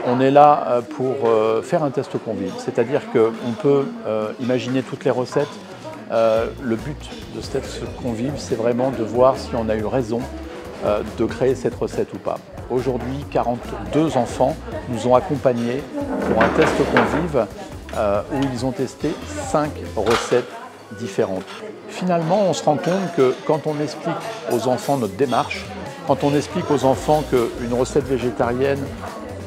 On est là pour faire un test convive, c'est-à-dire qu'on peut imaginer toutes les recettes. Le but de ce test convive, c'est vraiment de voir si on a eu raison de créer cette recette ou pas. Aujourd'hui, 42 enfants nous ont accompagnés pour un test convive où ils ont testé 5 recettes différentes. Finalement, on se rend compte que quand on explique aux enfants notre démarche, quand on explique aux enfants qu'une recette végétarienne,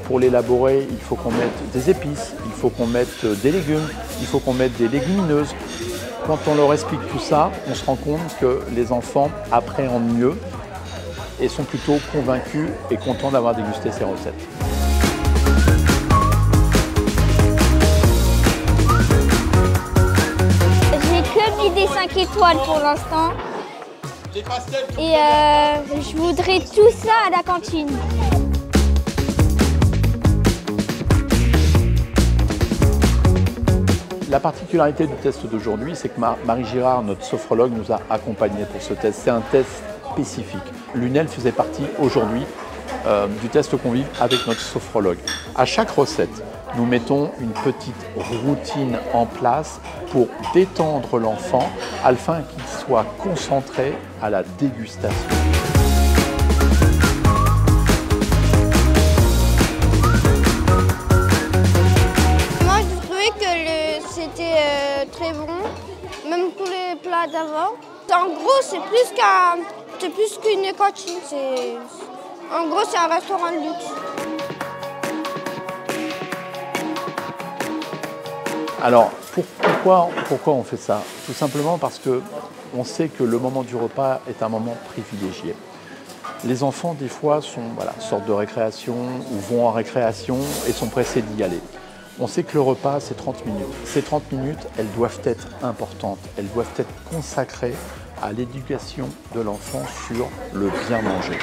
pour l'élaborer, il faut qu'on mette des épices, il faut qu'on mette des légumes, il faut qu'on mette des légumineuses. Quand on leur explique tout ça, on se rend compte que les enfants appréhendent mieux et sont plutôt convaincus et contents d'avoir dégusté ces recettes. J'ai que mis des 5 étoiles pour l'instant. Et je voudrais tout ça à la cantine. La particularité du test d'aujourd'hui, c'est que Marie Girard, notre sophrologue, nous a accompagnés pour ce test. C'est un test spécifique. Lunel faisait partie aujourd'hui du test convive avec notre sophrologue. À chaque recette, nous mettons une petite routine en place pour détendre l'enfant afin qu'il soit concentré à la dégustation. Moi, je trouvais que c'était très bon, même tous les plats d'avant. En gros, c'est plus qu'une cantine. En gros, c'est un restaurant de luxe. Alors, pourquoi on fait ça? Tout simplement parce qu'on sait que le moment du repas est un moment privilégié. Les enfants, des fois, sortent de récréation ou vont en récréation et sont pressés d'y aller. On sait que le repas, c'est 30 minutes. Ces 30 minutes, elles doivent être importantes. Elles doivent être consacrées à l'éducation de l'enfant sur le bien manger.